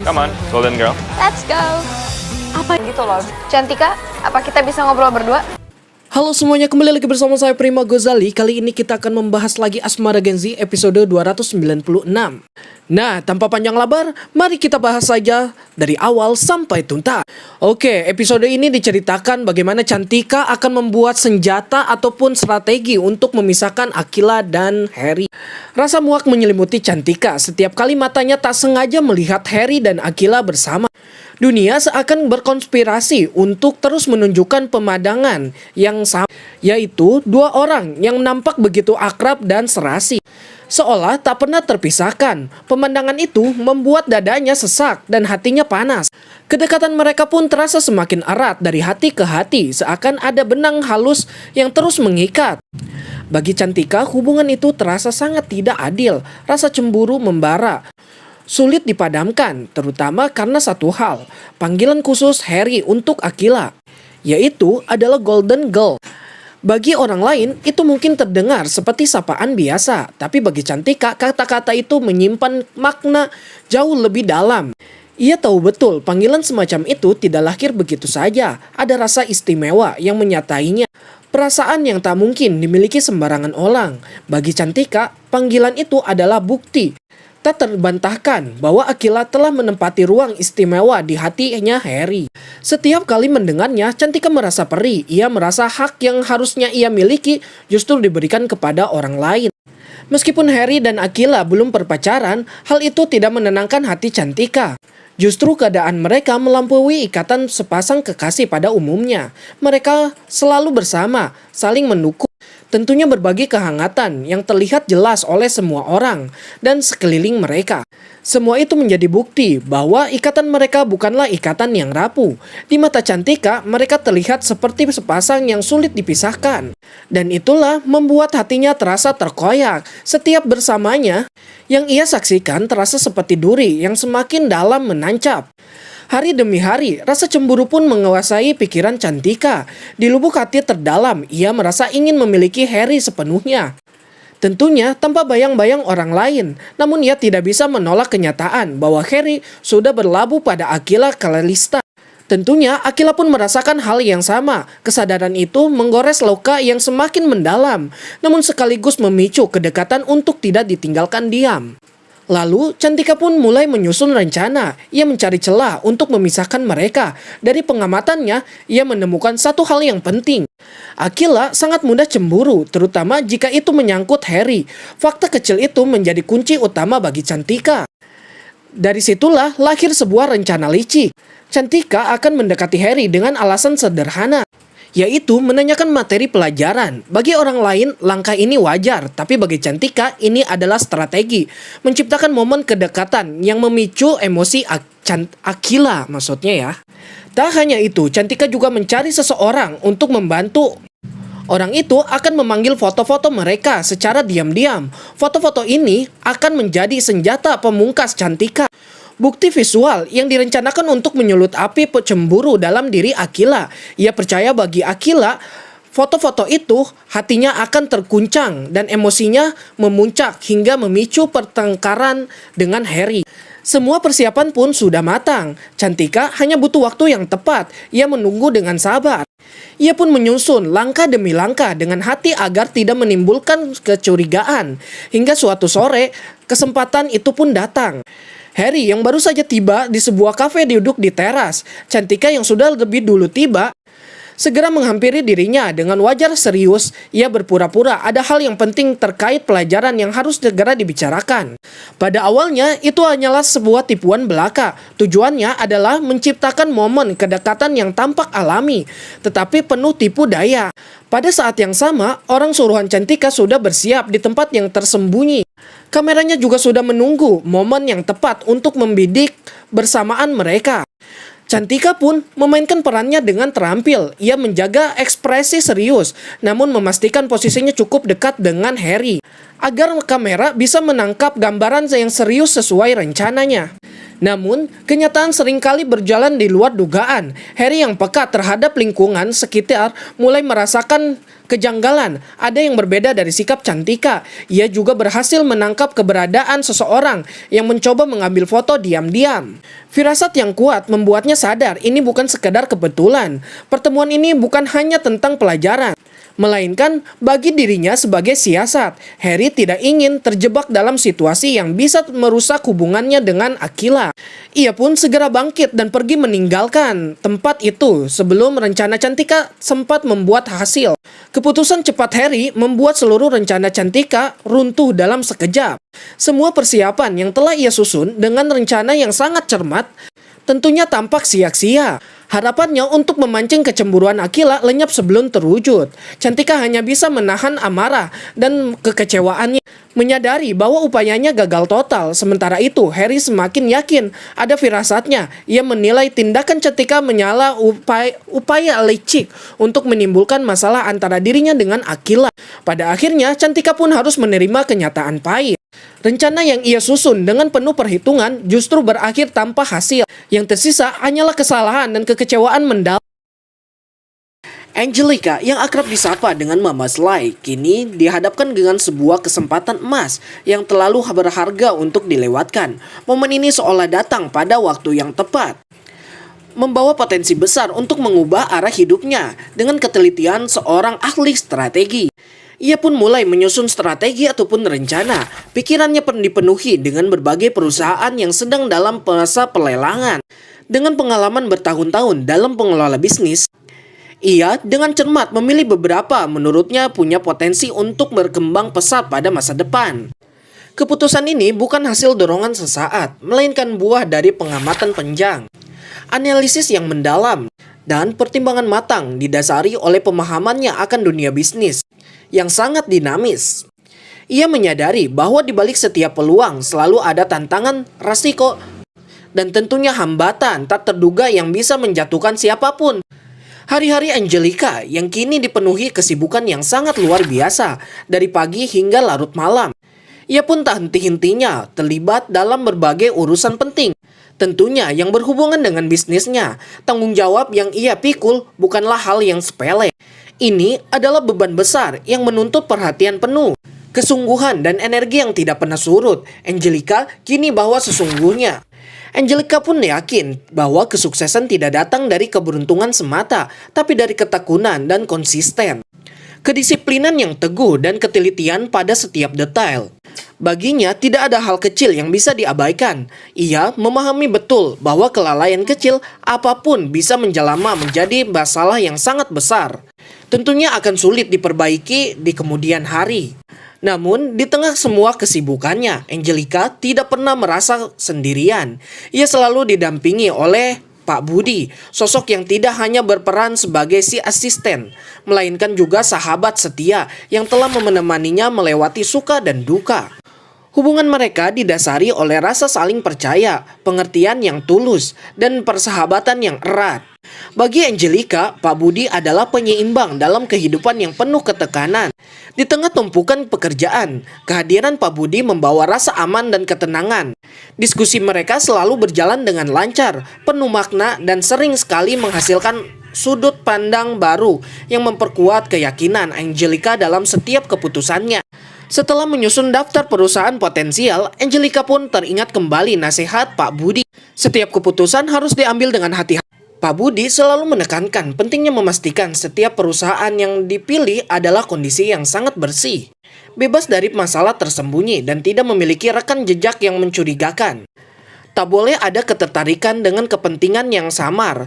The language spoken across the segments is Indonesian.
Come on, golden girl. Let's go. Apa gitu loh? Cantika, apa kita bisa ngobrol berdua? Halo semuanya, kembali lagi bersama saya Prima Gozali. Kali ini kita akan membahas lagi Asmara Genzi episode 296. Nah, tanpa panjang lebar, mari kita bahas saja dari awal sampai tuntas. Oke, episode ini diceritakan bagaimana Cantika akan membuat senjata ataupun strategi untuk memisahkan Aquila dan Harry. Rasa muak menyelimuti Cantika setiap kali matanya tak sengaja melihat Harry dan Aquila bersama. Dunia seakan berkonspirasi untuk terus menunjukkan pemandangan yang sama, yaitu dua orang yang nampak begitu akrab dan serasi, seolah tak pernah terpisahkan. Pemandangan itu membuat dadanya sesak dan hatinya panas. Kedekatan mereka pun terasa semakin erat dari hati ke hati, seakan ada benang halus yang terus mengikat. Bagi Cantika, hubungan itu terasa sangat tidak adil. Rasa cemburu membara, sulit dipadamkan, terutama karena satu hal, panggilan khusus Harry untuk Aquila, yaitu adalah Golden Girl. Bagi orang lain, itu mungkin terdengar seperti sapaan biasa, tapi bagi Cantika, kata-kata itu menyimpan makna jauh lebih dalam. Ia tahu betul panggilan semacam itu tidak lahir begitu saja, ada rasa istimewa yang menyertainya. Perasaan yang tak mungkin dimiliki sembarangan orang. Bagi Cantika, panggilan itu adalah bukti tak terbantahkan bahwa Aquila telah menempati ruang istimewa di hatinya Harry. Setiap kali mendengarnya, Cantika merasa perih. Ia merasa hak yang harusnya ia miliki justru diberikan kepada orang lain. Meskipun Harry dan Aquila belum berpacaran, hal itu tidak menenangkan hati Cantika. Justru keadaan mereka melampaui ikatan sepasang kekasih pada umumnya. Mereka selalu bersama, saling mendukung. Tentunya berbagi kehangatan yang terlihat jelas oleh semua orang dan sekeliling mereka. Semua itu menjadi bukti bahwa ikatan mereka bukanlah ikatan yang rapuh. Di mata Cantika, mereka terlihat seperti sepasang yang sulit dipisahkan. Dan itulah membuat hatinya terasa terkoyak. Setiap bersamanya, yang ia saksikan terasa seperti duri yang semakin dalam menancap. Hari demi hari, rasa cemburu pun menguasai pikiran Cantika. Di lubuk hati terdalam, ia merasa ingin memiliki Harry sepenuhnya. Tentunya tanpa bayang-bayang orang lain, namun ia tidak bisa menolak kenyataan bahwa Harry sudah berlabuh pada Aquila Calista. Tentunya Aquila pun merasakan hal yang sama. Kesadaran itu menggores luka yang semakin mendalam, namun sekaligus memicu kedekatan untuk tidak ditinggalkan diam. Lalu, Cantika pun mulai menyusun rencana. Ia mencari celah untuk memisahkan mereka. Dari pengamatannya, ia menemukan satu hal yang penting. Aquila sangat mudah cemburu, terutama jika itu menyangkut Harry. Fakta kecil itu menjadi kunci utama bagi Cantika. Dari situlah lahir sebuah rencana licik. Cantika akan mendekati Harry dengan alasan sederhana, yaitu menanyakan materi pelajaran. Bagi orang lain, langkah ini wajar, tapi bagi Cantika, ini adalah strategi. Menciptakan momen kedekatan yang memicu emosi Aquila, maksudnya ya. Tak hanya itu, Cantika juga mencari seseorang untuk membantu. Orang itu akan memanggil foto-foto mereka secara diam-diam. Foto-foto ini akan menjadi senjata pemungkas Cantika. Bukti visual yang direncanakan untuk menyulut api cemburu dalam diri Aquila. Ia percaya bagi Aquila, foto-foto itu hatinya akan terguncang dan emosinya memuncak hingga memicu pertengkaran dengan Harry. Semua persiapan pun sudah matang. Cantika hanya butuh waktu yang tepat. Ia menunggu dengan sabar. Ia pun menyusun langkah demi langkah dengan hati agar tidak menimbulkan kecurigaan. Hingga suatu sore, kesempatan itu pun datang. Harry yang baru saja tiba di sebuah kafe duduk di teras. Cantika yang sudah lebih dulu tiba segera menghampiri dirinya dengan wajah serius. Ia berpura-pura ada hal yang penting terkait pelajaran yang harus segera dibicarakan. Pada awalnya itu hanyalah sebuah tipuan belaka. Tujuannya adalah menciptakan momen kedekatan yang tampak alami, tetapi penuh tipu daya. Pada saat yang sama, orang suruhan Cantika sudah bersiap di tempat yang tersembunyi. Kameranya juga sudah menunggu momen yang tepat untuk membidik bersamaan mereka. Cantika pun memainkan perannya dengan terampil. Ia menjaga ekspresi serius, namun memastikan posisinya cukup dekat dengan Harry, agar kamera bisa menangkap gambaran yang serius sesuai rencananya. Namun, kenyataan seringkali berjalan di luar dugaan. Harry yang peka terhadap lingkungan sekitar mulai merasakan kejanggalan. Ada yang berbeda dari sikap Cantika. Ia juga berhasil menangkap keberadaan seseorang yang mencoba mengambil foto diam-diam. Firasat yang kuat membuatnya sadar ini bukan sekedar kebetulan. Pertemuan ini bukan hanya tentang pelajaran, melainkan bagi dirinya sebagai siasat. Harry tidak ingin terjebak dalam situasi yang bisa merusak hubungannya dengan Aquila. Ia pun segera bangkit dan pergi meninggalkan tempat itu sebelum rencana Cantika sempat membuat hasil. Keputusan cepat Harry membuat seluruh rencana Cantika runtuh dalam sekejap. Semua persiapan yang telah ia susun dengan rencana yang sangat cermat tentunya tampak sia-sia. Harapannya untuk memancing kecemburuan Aquila lenyap sebelum terwujud. Cantika hanya bisa menahan amarah dan kekecewaannya, menyadari bahwa upayanya gagal total. Sementara itu, Harry semakin yakin ada firasatnya. Ia menilai tindakan Cantika menyala upaya licik untuk menimbulkan masalah antara dirinya dengan Aquila. Pada akhirnya, Cantika pun harus menerima kenyataan pahit. Rencana yang ia susun dengan penuh perhitungan justru berakhir tanpa hasil. Yang tersisa hanyalah kesalahan dan kekecewaan mendalam. Angelica yang akrab disapa dengan Mama Sly kini dihadapkan dengan sebuah kesempatan emas yang terlalu berharga untuk dilewatkan. Momen ini seolah datang pada waktu yang tepat, membawa potensi besar untuk mengubah arah hidupnya. Dengan ketelitian seorang ahli strategi, ia pun mulai menyusun strategi ataupun rencana. Pikirannya pun dipenuhi dengan berbagai perusahaan yang sedang dalam masa pelelangan. Dengan pengalaman bertahun-tahun dalam pengelola bisnis, ia dengan cermat memilih beberapa menurutnya punya potensi untuk berkembang pesat pada masa depan. Keputusan ini bukan hasil dorongan sesaat, melainkan buah dari pengamatan panjang, analisis yang mendalam, dan pertimbangan matang didasari oleh pemahamannya akan dunia bisnis yang sangat dinamis. Ia menyadari bahwa di balik setiap peluang selalu ada tantangan, resiko, dan tentunya hambatan tak terduga yang bisa menjatuhkan siapapun. Hari-hari Angelica yang kini dipenuhi kesibukan yang sangat luar biasa, dari pagi hingga larut malam. Ia pun tak henti-hentinya terlibat dalam berbagai urusan penting, tentunya yang berhubungan dengan bisnisnya. Tanggung jawab yang ia pikul bukanlah hal yang sepele. Ini adalah beban besar yang menuntut perhatian penuh, kesungguhan dan energi yang tidak pernah surut. Angelica kini bahwa sesungguhnya. Angelica pun yakin bahwa kesuksesan tidak datang dari keberuntungan semata, tapi dari ketekunan dan konsisten, kedisiplinan yang teguh dan ketelitian pada setiap detail. Baginya tidak ada hal kecil yang bisa diabaikan. Ia memahami betul bahwa kelalaian kecil apapun bisa menjelma menjadi masalah yang sangat besar. Tentunya akan sulit diperbaiki di kemudian hari. Namun, di tengah semua kesibukannya, Angelica tidak pernah merasa sendirian. Ia selalu didampingi oleh Pak Budi, sosok yang tidak hanya berperan sebagai si asisten, melainkan juga sahabat setia yang telah menemaninya melewati suka dan duka. Hubungan mereka didasari oleh rasa saling percaya, pengertian yang tulus, dan persahabatan yang erat. Bagi Angelica, Pak Budi adalah penyeimbang dalam kehidupan yang penuh ketekanan. Di tengah tumpukan pekerjaan, kehadiran Pak Budi membawa rasa aman dan ketenangan. Diskusi mereka selalu berjalan dengan lancar, penuh makna, dan sering sekali menghasilkan sudut pandang baru yang memperkuat keyakinan Angelica dalam setiap keputusannya. Setelah menyusun daftar perusahaan potensial, Angelica pun teringat kembali nasihat Pak Budi. Setiap keputusan harus diambil dengan hati-hati. Pak Budi selalu menekankan pentingnya memastikan setiap perusahaan yang dipilih adalah kondisi yang sangat bersih, bebas dari masalah tersembunyi, dan tidak memiliki rekam jejak yang mencurigakan. Tak boleh ada ketertarikan dengan kepentingan yang samar,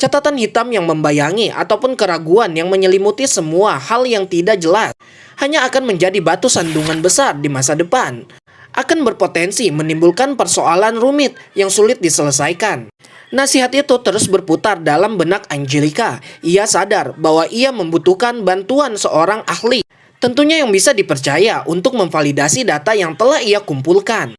catatan hitam yang membayangi, ataupun keraguan yang menyelimuti semua hal yang tidak jelas. Hanya akan menjadi batu sandungan besar di masa depan. Akan berpotensi menimbulkan persoalan rumit yang sulit diselesaikan. Nasihat itu terus berputar dalam benak Angelica. Ia sadar bahwa ia membutuhkan bantuan seorang ahli, tentunya yang bisa dipercaya untuk memvalidasi data yang telah ia kumpulkan.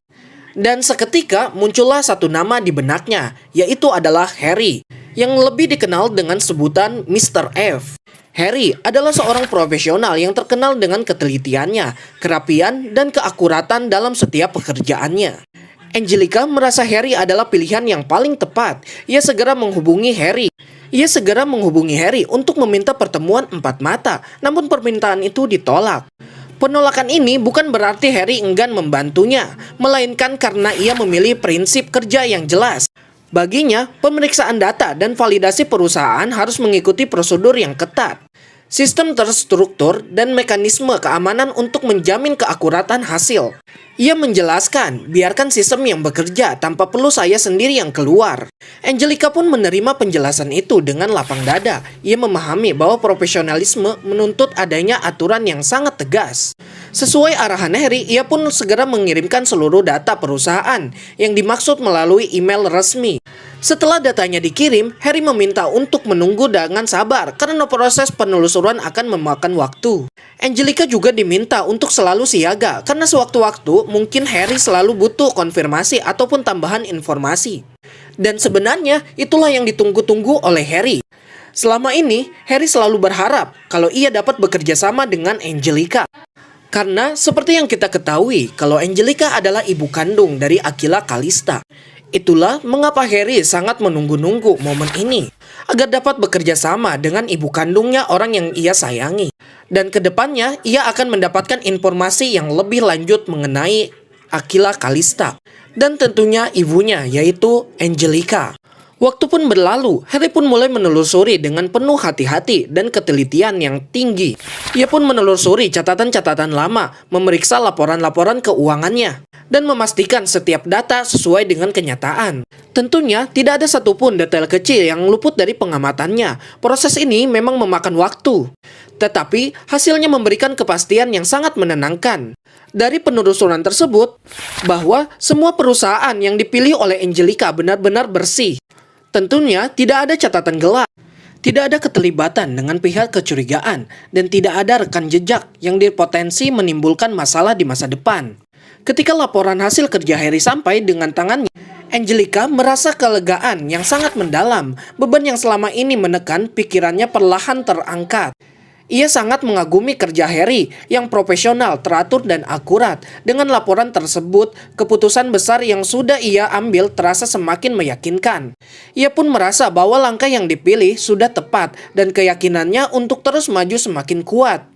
Dan seketika muncullah satu nama di benaknya, yaitu adalah Harry, yang lebih dikenal dengan sebutan Mr. F. Harry adalah seorang profesional yang terkenal dengan ketelitiannya, kerapian, dan keakuratan dalam setiap pekerjaannya. Angelica merasa Harry adalah pilihan yang paling tepat. Ia segera menghubungi Harry untuk meminta pertemuan empat mata, namun permintaan itu ditolak. Penolakan ini bukan berarti Harry enggan membantunya, melainkan karena ia memilih prinsip kerja yang jelas. Baginya, pemeriksaan data dan validasi perusahaan harus mengikuti prosedur yang ketat. Sistem terstruktur dan mekanisme keamanan untuk menjamin keakuratan hasil. Ia menjelaskan, biarkan sistem yang bekerja tanpa perlu saya sendiri yang keluar. Angelica pun menerima penjelasan itu dengan lapang dada. Ia memahami bahwa profesionalisme menuntut adanya aturan yang sangat tegas. Sesuai arahan Harry, ia pun segera mengirimkan seluruh data perusahaan yang dimaksud melalui email resmi. Setelah datanya dikirim, Harry meminta untuk menunggu dengan sabar karena proses penelusuran akan memakan waktu. Angelica juga diminta untuk selalu siaga karena sewaktu-waktu mungkin Harry selalu butuh konfirmasi ataupun tambahan informasi. Dan sebenarnya itulah yang ditunggu-tunggu oleh Harry. Selama ini, Harry selalu berharap kalau ia dapat bekerja sama dengan Angelica. Karena seperti yang kita ketahui, kalau Angelica adalah ibu kandung dari Aquila Kalista. Itulah mengapa Harry sangat menunggu-nunggu momen ini, agar dapat bekerja sama dengan ibu kandungnya orang yang ia sayangi. Dan kedepannya, ia akan mendapatkan informasi yang lebih lanjut mengenai Aquila Kalista. Dan tentunya ibunya, yaitu Angelica. Waktu pun berlalu, Harry pun mulai menelusuri dengan penuh hati-hati dan ketelitian yang tinggi. Ia pun menelusuri catatan-catatan lama, memeriksa laporan-laporan keuangannya, dan memastikan setiap data sesuai dengan kenyataan. Tentunya tidak ada satupun detail kecil yang luput dari pengamatannya. Proses ini memang memakan waktu, tetapi hasilnya memberikan kepastian yang sangat menenangkan. Dari penelusuran tersebut, bahwa semua perusahaan yang dipilih oleh Angelica benar-benar bersih. Tentunya tidak ada catatan gelap, tidak ada keterlibatan dengan pihak kecurigaan, dan tidak ada rekam jejak yang berpotensi menimbulkan masalah di masa depan. Ketika laporan hasil kerja Harry sampai dengan tangannya, Angelica merasa kelegaan yang sangat mendalam. Beban yang selama ini menekan pikirannya perlahan terangkat. Ia sangat mengagumi kerja Harry yang profesional, teratur, dan akurat. Dengan laporan tersebut, keputusan besar yang sudah ia ambil terasa semakin meyakinkan. Ia pun merasa bahwa langkah yang dipilih sudah tepat dan keyakinannya untuk terus maju semakin kuat.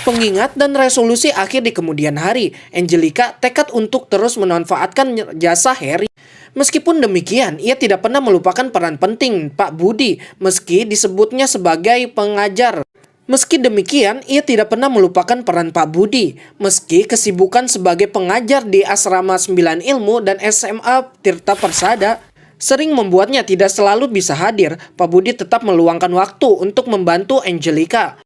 Pengingat dan resolusi akhir di kemudian hari, Angelica tekad untuk terus memanfaatkan jasa Harry. Meskipun demikian, ia tidak pernah melupakan peran penting Pak Budi meski disebutnya sebagai pengajar. Meski demikian, ia tidak pernah melupakan peran Pak Budi, meski kesibukan sebagai pengajar di Asrama 9 Ilmu dan SMA Tirta Persada sering membuatnya tidak selalu bisa hadir. Pak Budi tetap meluangkan waktu untuk membantu Angelica.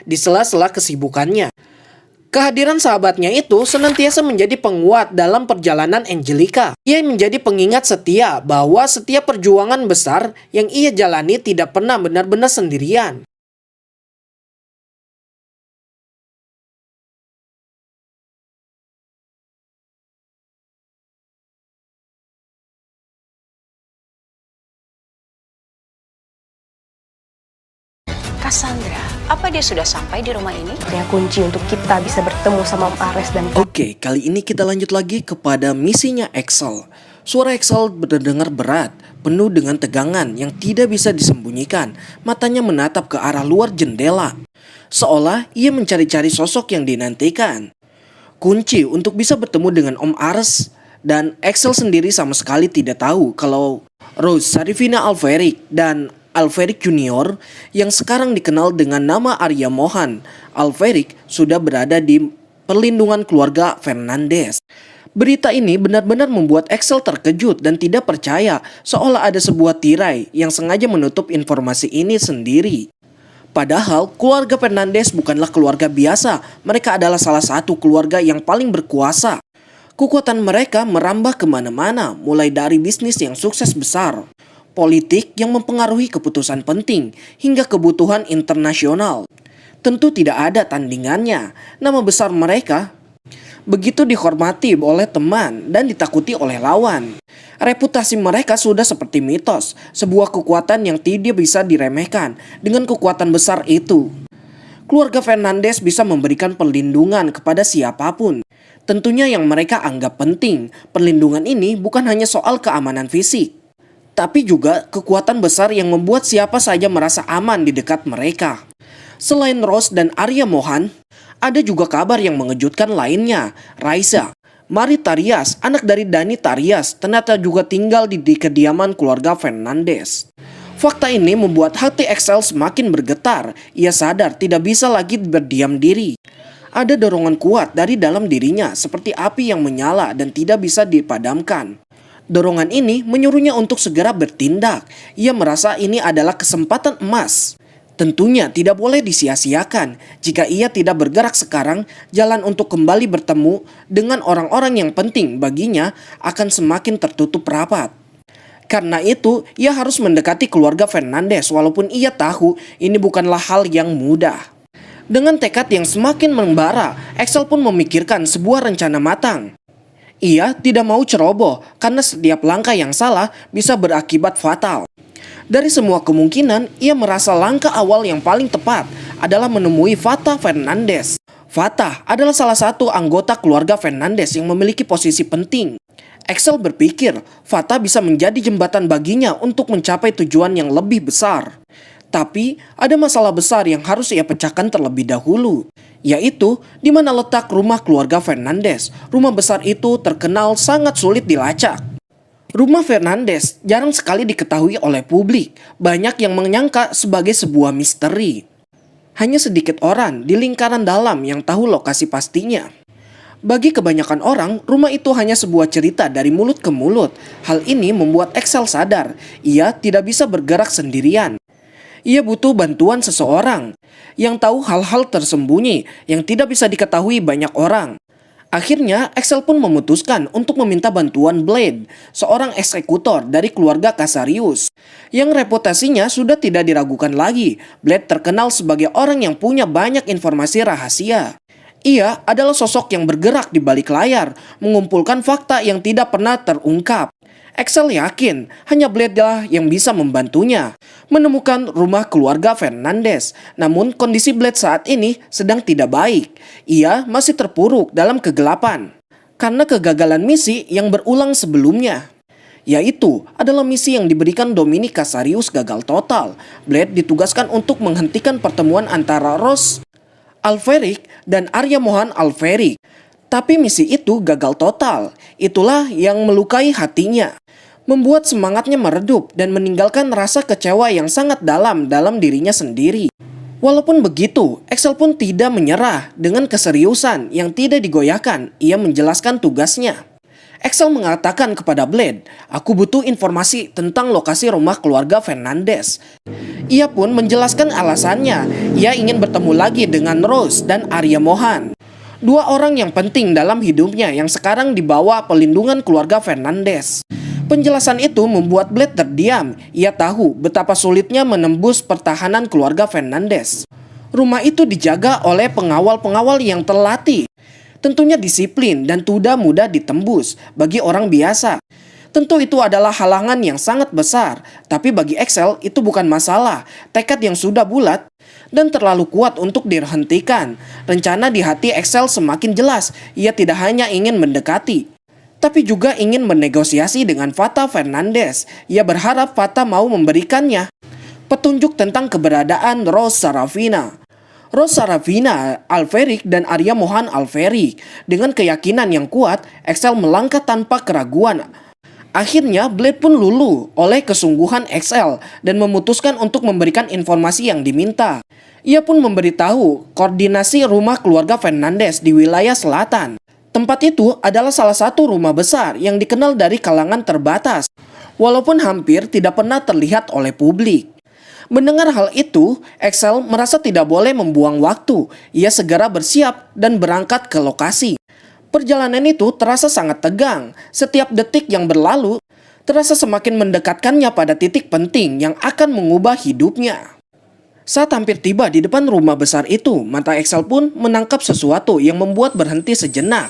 Di sela-sela kesibukannya. Kehadiran sahabatnya itu senantiasa menjadi penguat dalam perjalanan Angelica. Ia menjadi pengingat setia bahwa setiap perjuangan besar yang ia jalani tidak pernah benar-benar sendirian. Cassandra, apa dia sudah sampai di rumah ini? Yang kunci untuk kita bisa bertemu sama Om Ares dan Oke, kali ini kita lanjut lagi kepada misinya Axel. Suara Axel terdengar berat, penuh dengan tegangan yang tidak bisa disembunyikan. Matanya menatap ke arah luar jendela, seolah ia mencari-cari sosok yang dinantikan. Kunci untuk bisa bertemu dengan Om Ares, dan Axel sendiri sama sekali tidak tahu kalau Rose Sarifina Alveric dan Alveric Junior yang sekarang dikenal dengan nama Arya Mohan Alveric sudah berada di perlindungan keluarga Fernandes. Berita ini benar-benar membuat Axel terkejut dan tidak percaya, seolah ada sebuah tirai yang sengaja menutup informasi ini sendiri. Padahal keluarga Fernandes bukanlah keluarga biasa, mereka adalah salah satu keluarga yang paling berkuasa. Kekuatan mereka merambah kemana-mana, mulai dari bisnis yang sukses besar, politik yang mempengaruhi keputusan penting, hingga kebutuhan internasional. Tentu tidak ada tandingannya. Nama besar mereka begitu dihormati oleh teman dan ditakuti oleh lawan. Reputasi mereka sudah seperti mitos, sebuah kekuatan yang tidak bisa diremehkan. Dengan kekuatan besar itu, keluarga Fernandes bisa memberikan perlindungan kepada siapapun. Tentunya yang mereka anggap penting, perlindungan ini bukan hanya soal keamanan fisik, tapi juga kekuatan besar yang membuat siapa saja merasa aman di dekat mereka. Selain Rose dan Arya Mohan, ada juga kabar yang mengejutkan lainnya. Raisa, Mari Tarias, anak dari Dani Tarias, ternyata juga tinggal di kediaman keluarga Fernandes. Fakta ini membuat hati Axel semakin bergetar. Ia sadar tidak bisa lagi berdiam diri. Ada dorongan kuat dari dalam dirinya seperti api yang menyala dan tidak bisa dipadamkan. Dorongan ini menyuruhnya untuk segera bertindak. Ia merasa ini adalah kesempatan emas. Tentunya tidak boleh disia-siakan. Jika ia tidak bergerak sekarang, jalan untuk kembali bertemu dengan orang-orang yang penting baginya akan semakin tertutup rapat. Karena itu, ia harus mendekati keluarga Fernandes walaupun ia tahu ini bukanlah hal yang mudah. Dengan tekad yang semakin membara, Axel pun memikirkan sebuah rencana matang. Ia tidak mau ceroboh karena setiap langkah yang salah bisa berakibat fatal. Dari semua kemungkinan, ia merasa langkah awal yang paling tepat adalah menemui Fatah Fernandes. Fatah adalah salah satu anggota keluarga Fernandes yang memiliki posisi penting. Axel berpikir Fatah bisa menjadi jembatan baginya untuk mencapai tujuan yang lebih besar. Tapi ada masalah besar yang harus ia pecahkan terlebih dahulu, yaitu di mana letak rumah keluarga Fernandes. Rumah besar itu terkenal sangat sulit dilacak. Rumah Fernandes jarang sekali diketahui oleh publik, banyak yang menyangka sebagai sebuah misteri. Hanya sedikit orang di lingkaran dalam yang tahu lokasi pastinya. Bagi kebanyakan orang, rumah itu hanya sebuah cerita dari mulut ke mulut. Hal ini membuat Axel sadar, ia tidak bisa bergerak sendirian. Ia butuh bantuan seseorang yang tahu hal-hal tersembunyi yang tidak bisa diketahui banyak orang. Akhirnya, Axel pun memutuskan untuk meminta bantuan Blade, seorang eksekutor dari keluarga Casarius, yang reputasinya sudah tidak diragukan lagi. Blade terkenal sebagai orang yang punya banyak informasi rahasia. Ia adalah sosok yang bergerak di balik layar, mengumpulkan fakta yang tidak pernah terungkap. Axel yakin hanya Blade lah yang bisa membantunya menemukan rumah keluarga Fernandes. Namun kondisi Blade saat ini sedang tidak baik. Ia masih terpuruk dalam kegelapan karena kegagalan misi yang berulang sebelumnya. Yaitu adalah misi yang diberikan Dominic Casarius gagal total. Blade ditugaskan untuk menghentikan pertemuan antara Rose Alferic dan Arya Mohan Alferic. Tapi misi itu gagal total. Itulah yang melukai hatinya, membuat semangatnya meredup dan meninggalkan rasa kecewa yang sangat dalam dirinya sendiri. Walaupun begitu, Axel pun tidak menyerah. Dengan keseriusan yang tidak digoyahkan, ia menjelaskan tugasnya. Axel mengatakan kepada Blade, "Aku butuh informasi tentang lokasi rumah keluarga Fernandes." Ia pun menjelaskan alasannya. Ia ingin bertemu lagi dengan Rose dan Arya Mohan, dua orang yang penting dalam hidupnya yang sekarang di bawah pelindungan keluarga Fernandes. Penjelasan itu membuat Blade terdiam. Ia tahu betapa sulitnya menembus pertahanan keluarga Fernandes. Rumah itu dijaga oleh pengawal-pengawal yang terlatih. Tentunya disiplin dan tidak mudah ditembus bagi orang biasa. Tentu itu adalah halangan yang sangat besar. Tapi bagi Axel itu bukan masalah. Tekad yang sudah bulat dan terlalu kuat untuk dihentikan. Rencana di hati Axel semakin jelas. Ia tidak hanya ingin mendekati, tapi juga ingin menegosiasi dengan Fatah Fernandes. Ia berharap Fatah mau memberikannya petunjuk tentang keberadaan Rose Saravina. Rose Saravina Alferic dan Arya Mohan Alferic. Dengan keyakinan yang kuat, Axel melangkah tanpa keraguan. Akhirnya Blade pun luluh oleh kesungguhan Axel dan memutuskan untuk memberikan informasi yang diminta. Ia pun memberitahu koordinasi rumah keluarga Fernandes di wilayah selatan. Tempat itu adalah salah satu rumah besar yang dikenal dari kalangan terbatas, walaupun hampir tidak pernah terlihat oleh publik. Mendengar hal itu, Axel merasa tidak boleh membuang waktu. Ia segera bersiap dan berangkat ke lokasi. Perjalanan itu terasa sangat tegang. Setiap detik yang berlalu terasa semakin mendekatkannya pada titik penting yang akan mengubah hidupnya. Saat hampir tiba di depan rumah besar itu, mata Axel pun menangkap sesuatu yang membuat berhenti sejenak.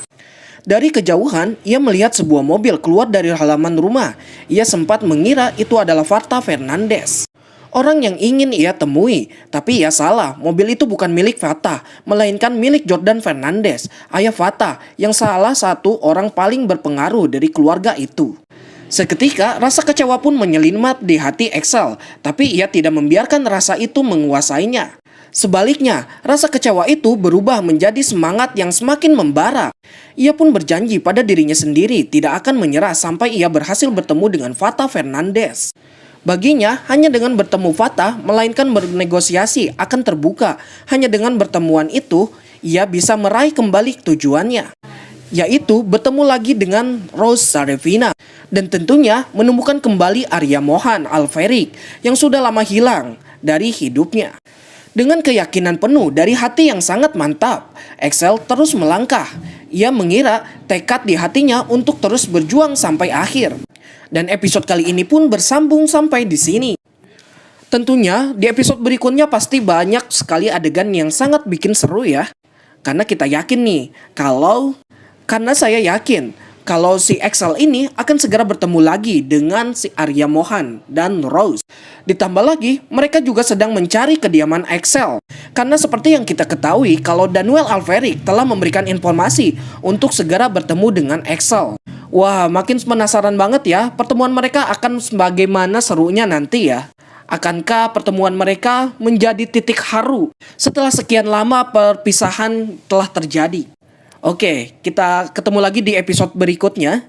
Dari kejauhan, ia melihat sebuah mobil keluar dari halaman rumah. Ia sempat mengira itu adalah Fatah Fernandes. orang yang ingin ia temui. Tapi ia salah, mobil itu bukan milik Fatah, melainkan milik Jordan Fernandez, ayah Fatah, yang salah satu orang paling berpengaruh dari keluarga itu. Seketika, rasa kecewa pun menyelinap di hati Axel, tapi ia tidak membiarkan rasa itu menguasainya. Sebaliknya, rasa kecewa itu berubah menjadi semangat yang semakin membara. Ia pun berjanji pada dirinya sendiri tidak akan menyerah sampai ia berhasil bertemu dengan Fatah Fernandez. Baginya, hanya dengan bertemu Fatah, melainkan bernegosiasi akan terbuka. Hanya dengan pertemuan itu, ia bisa meraih kembali tujuannya, yaitu bertemu lagi dengan Rose Sarevina. Dan tentunya menemukan kembali Arya Mohan Alferik yang sudah lama hilang dari hidupnya. Dengan keyakinan penuh dari hati yang sangat mantap, Axel terus melangkah. Ia mengira tekad di hatinya untuk terus berjuang sampai akhir. Dan episode kali ini pun bersambung sampai di sini. Tentunya di episode berikutnya pasti banyak sekali adegan yang sangat bikin seru ya. Karena kita yakin nih, karena saya yakin kalau si Axel ini akan segera bertemu lagi dengan si Arya Mohan dan Rose. Ditambah lagi, mereka juga sedang mencari kediaman Axel. Karena seperti yang kita ketahui kalau Daniel Alferik telah memberikan informasi untuk segera bertemu dengan Axel. Wah, makin penasaran banget ya, pertemuan mereka akan bagaimana serunya nanti ya. Akankah pertemuan mereka menjadi titik haru setelah sekian lama perpisahan telah terjadi? Oke, kita ketemu lagi di episode berikutnya.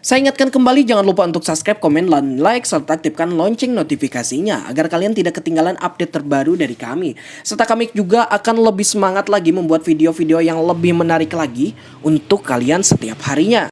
Saya ingatkan kembali jangan lupa untuk subscribe, komen, dan like, serta aktifkan lonceng notifikasinya agar kalian tidak ketinggalan update terbaru dari kami. Serta kami juga akan lebih semangat lagi membuat video-video yang lebih menarik lagi untuk kalian setiap harinya.